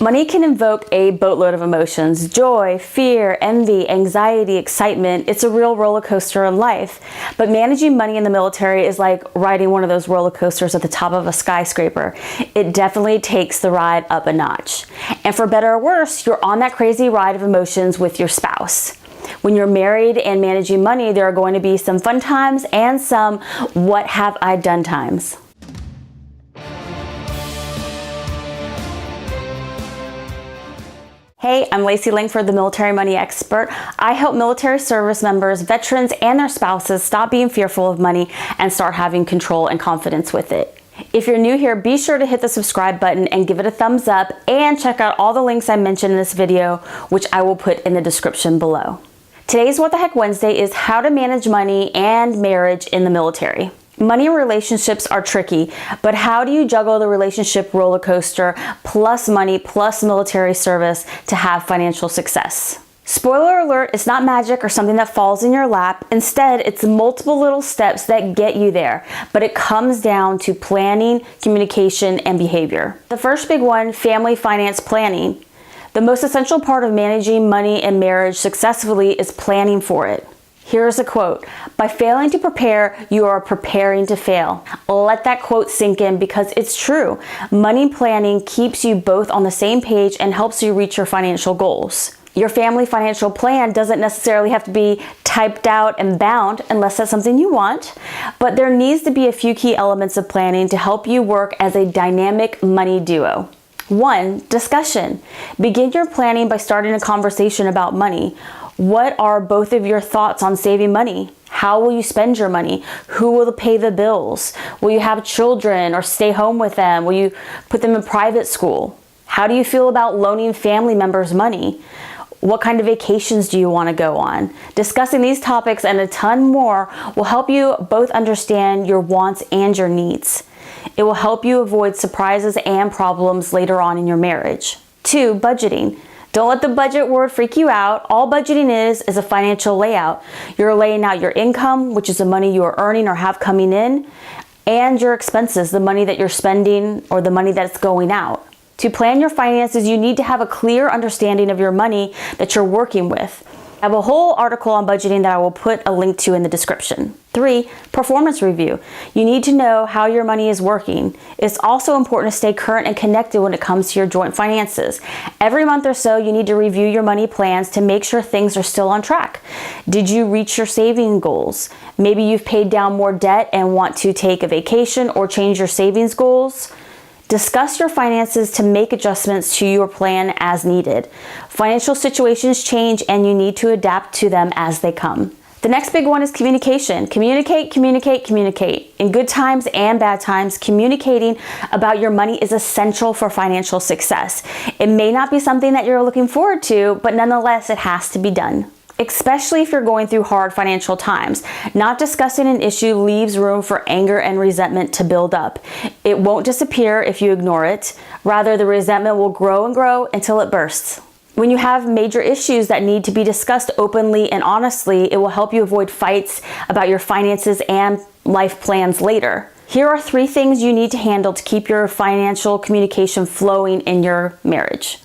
Money can invoke a boatload of emotions: joy, fear, envy, anxiety, excitement. It's a real roller coaster in life. But managing money in the military is like riding one of those roller coasters at the top of a skyscraper. It definitely takes the ride up a notch. And for better or worse, you're on that crazy ride of emotions with your spouse. When you're married and managing money, there are going to be some fun times and some what have I done times. Hey, I'm Lacey Langford, the military money expert. I help military service members, veterans, and their spouses stop being fearful of money and start having control and confidence with it. If you're new here, be sure to hit the subscribe button and give it a thumbs up, and check out all the links I mentioned in this video, which I will put in the description below. Today's What the Heck Wednesday is how to manage money and marriage in the military. Money and relationships are tricky, but how do you juggle the relationship roller coaster plus money plus military service to have financial success? Spoiler alert, it's not magic or something that falls in your lap. Instead, it's multiple little steps that get you there, but it comes down to planning, communication, and behavior. The first big one, family finance planning. The most essential part of managing money and marriage successfully is planning for it. Here's a quote: "By failing to prepare, you are preparing to fail." Let that quote sink in because it's true. Money planning keeps you both on the same page and helps you reach your financial goals. Your family financial plan doesn't necessarily have to be typed out and bound unless that's something you want, but there needs to be a few key elements of planning to help you work as a dynamic money duo. 1. Discussion. Begin your planning by starting a conversation about money. What are both of your thoughts on saving money? How will you spend your money? Who will pay the bills? Will you have children or stay home with them? Will you put them in private school? How do you feel about loaning family members money? What kind of vacations do you want to go on? Discussing these topics and a ton more will help you both understand your wants and your needs. It will help you avoid surprises and problems later on in your marriage. 2. Budgeting. Don't let the budget word freak you out. All budgeting is a financial layout. You're laying out your income, which is the money you are earning or have coming in, and your expenses, the money that you're spending or the money that's going out. To plan your finances, you need to have a clear understanding of your money that you're working with. I have a whole article on budgeting that I will put a link to in the description. 3. Performance review. You need to know how your money is working. It's also important to stay current and connected when it comes to your joint finances. Every month or so, you need to review your money plans to make sure things are still on track. Did you reach your saving goals? Maybe you've paid down more debt and want to take a vacation or change your savings goals. Discuss your finances to make adjustments to your plan as needed. Financial situations change and you need to adapt to them as they come. The next big one is communication. Communicate, communicate, communicate. In good times and bad times, communicating about your money is essential for financial success. It may not be something that you're looking forward to, but nonetheless, it has to be done. Especially if you're going through hard financial times. Not discussing an issue leaves room for anger and resentment to build up. It won't disappear if you ignore it. Rather, the resentment will grow and grow until it bursts. When you have major issues that need to be discussed openly and honestly, it will help you avoid fights about your finances and life plans later. Here are 3 things you need to handle to keep your financial communication flowing in your marriage.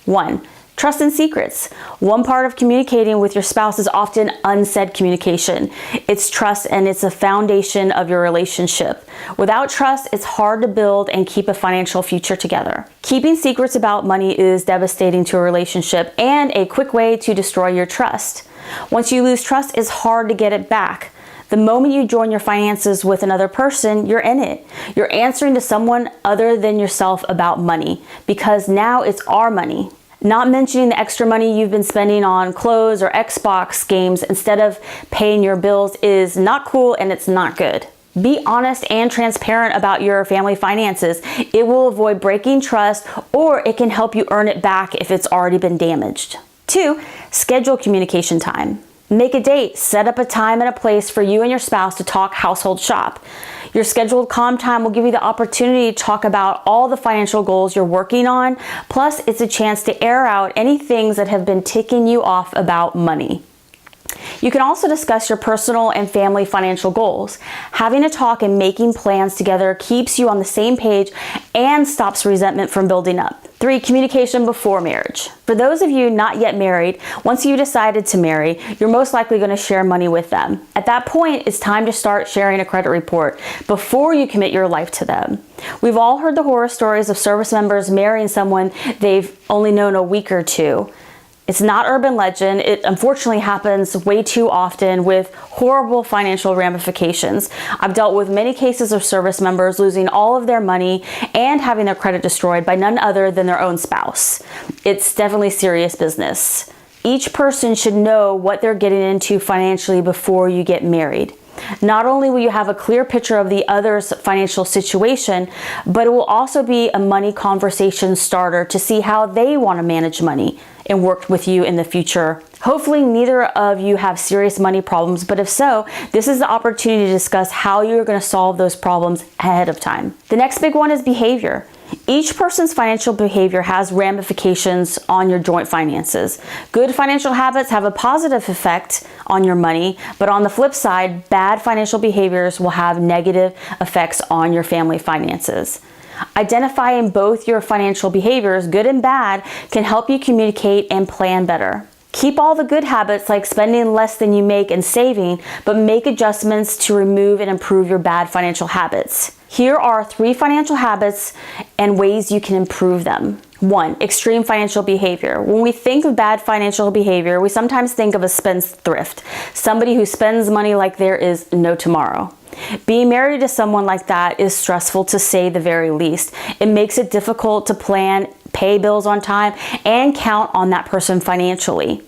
1. Trust and secrets. One part of communicating with your spouse is often unsaid communication. It's trust and it's a foundation of your relationship. Without trust, it's hard to build and keep a financial future together. Keeping secrets about money is devastating to a relationship and a quick way to destroy your trust. Once you lose trust, it's hard to get it back. The moment you join your finances with another person, you're in it. You're answering to someone other than yourself about money because now it's our money. Not mentioning the extra money you've been spending on clothes or Xbox games instead of paying your bills is not cool and it's not good. Be honest and transparent about your family finances. It will avoid breaking trust, or it can help you earn it back if it's already been damaged. 2. Schedule communication time. Make a date. Set up a time and a place for you and your spouse to talk household shop. Your scheduled calm time will give you the opportunity to talk about all the financial goals you're working on. Plus, it's a chance to air out any things that have been ticking you off about money. You can also discuss your personal and family financial goals. Having a talk and making plans together keeps you on the same page and stops resentment from building up. 3, communication before marriage. For those of you not yet married, once you decided to marry, you're most likely going to share money with them. At that point, it's time to start sharing a credit report before you commit your life to them. We've all heard the horror stories of service members marrying someone they've only known a week or two. It's not urban legend. It unfortunately happens way too often with horrible financial ramifications. I've dealt with many cases of service members losing all of their money and having their credit destroyed by none other than their own spouse. It's definitely serious business. Each person should know what they're getting into financially before you get married. Not only will you have a clear picture of the other's financial situation, but it will also be a money conversation starter to see how they want to manage money and work with you in the future. Hopefully neither of you have serious money problems, but if so, this is the opportunity to discuss how you're going to solve those problems ahead of time. The next big one is behavior. Each person's financial behavior has ramifications on your joint finances. Good financial habits have a positive effect on your money, but on the flip side, bad financial behaviors will have negative effects on your family finances. Identifying both your financial behaviors, good and bad, can help you communicate and plan better. Keep all the good habits like spending less than you make and saving, but make adjustments to remove and improve your bad financial habits. Here are 3 financial habits and ways you can improve them. 1, extreme financial behavior. When we think of bad financial behavior, we sometimes think of a spendthrift, somebody who spends money like there is no tomorrow. Being married to someone like that is stressful, to say the very least. It makes it difficult to plan, pay bills on time, and count on that person financially.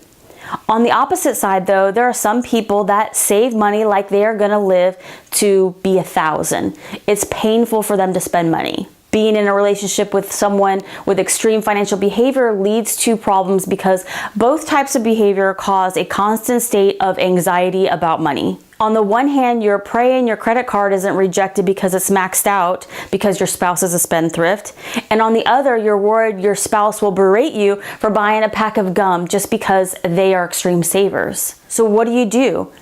On the opposite side, though, there are some people that save money like they are going to live to be 1,000. It's painful for them to spend money. Being in a relationship with someone with extreme financial behavior leads to problems because both types of behavior cause a constant state of anxiety about money. On the one hand, you're praying your credit card isn't rejected because it's maxed out because your spouse is a spendthrift. And on the other, you're worried your spouse will berate you for buying a pack of gum just because they are extreme savers. So what do?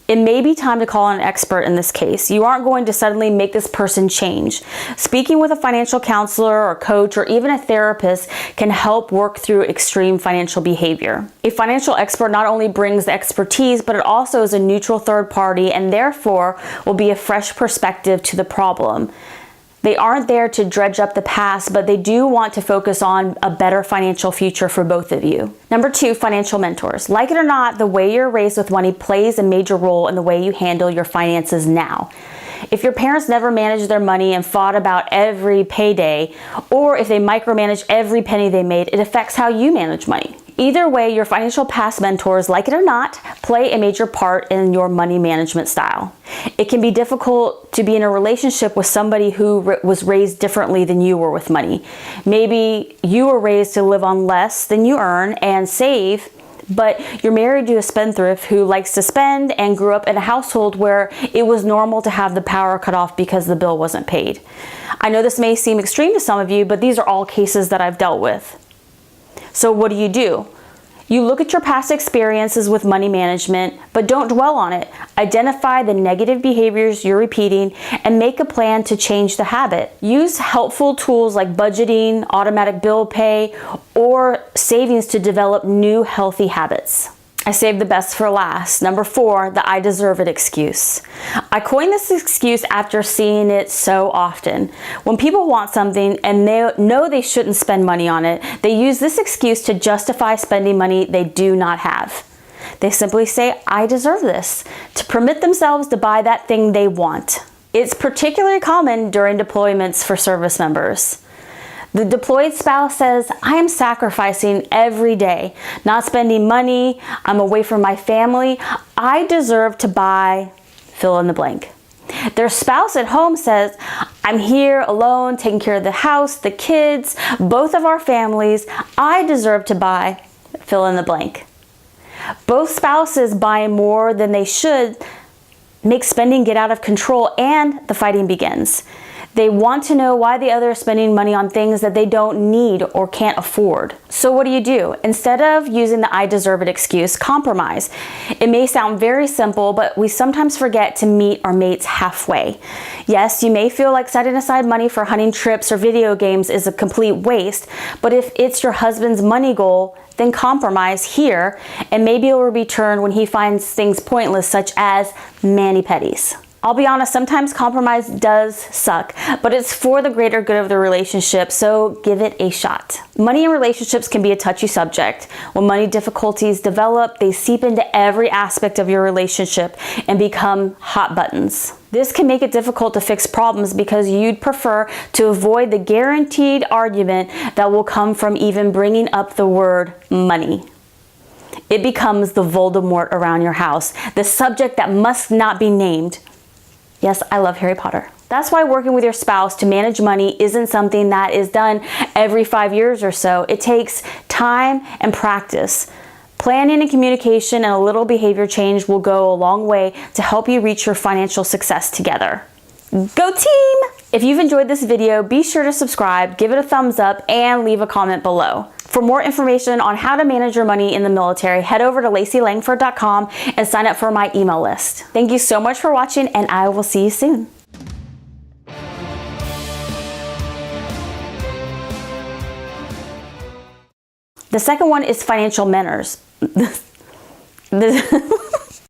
It may be time to call an expert in this case. You aren't going to suddenly make this person change. Speaking with a financial counselor or coach or even a therapist can help work through extreme financial behavior. A financial expert not only brings the expertise, but it also is a neutral third party and therefore will be a fresh perspective to the problem. They aren't there to dredge up the past, but they do want to focus on a better financial future for both of you. Number 2, financial mentors. Like it or not, the way you're raised with money plays a major role in the way you handle your finances now. If your parents never managed their money and fought about every payday, or if they micromanage every penny they made, it affects how you manage money. Either way, your financial past mentors, like it or not, play a major part in your money management style. It can be difficult to be in a relationship with somebody who was raised differently than you were with money. Maybe you were raised to live on less than you earn and save, but you're married to a spendthrift who likes to spend and grew up in a household where it was normal to have the power cut off because the bill wasn't paid. I know this may seem extreme to some of you, but these are all cases that I've dealt with. So what do? You look at your past experiences with money management, but don't dwell on it. Identify the negative behaviors you're repeating and make a plan to change the habit. Use helpful tools like budgeting, automatic bill pay, or savings to develop new healthy habits. I saved the best for last. Number 4, the I deserve it excuse. I coined this excuse after seeing it so often. When people want something and they know they shouldn't spend money on it, they use this excuse to justify spending money they do not have. They simply say, I deserve this, to permit themselves to buy that thing they want. It's particularly common during deployments for service members. The deployed spouse says, I am sacrificing every day, not spending money, I'm away from my family, I deserve to buy, fill in the blank. Their spouse at home says, I'm here alone, taking care of the house, the kids, both of our families, I deserve to buy, fill in the blank. Both spouses buying more than they should make spending get out of control and the fighting begins. They want to know why the other is spending money on things that they don't need or can't afford. So what do? Instead of using the "I deserve it" excuse, compromise. It may sound very simple, but we sometimes forget to meet our mates halfway. Yes, you may feel like setting aside money for hunting trips or video games is a complete waste, but if it's your husband's money goal, then compromise here, and maybe it will be returned when he finds things pointless, such as mani-pedis. I'll be honest, sometimes compromise does suck, but it's for the greater good of the relationship, so give it a shot. Money in relationships can be a touchy subject. When money difficulties develop, they seep into every aspect of your relationship and become hot buttons. This can make it difficult to fix problems because you'd prefer to avoid the guaranteed argument that will come from even bringing up the word money. It becomes the Voldemort around your house, the subject that must not be named. Yes, I love Harry Potter. That's why working with your spouse to manage money isn't something that is done every 5 years or so. It takes time and practice. Planning and communication and a little behavior change will go a long way to help you reach your financial success together. Go team! If you've enjoyed this video, be sure to subscribe, give it a thumbs up, and leave a comment below. For more information on how to manage your money in the military, head over to LaceyLangford.com and sign up for my email list. Thank you so much for watching, and I will see you soon. The second one is financial manners.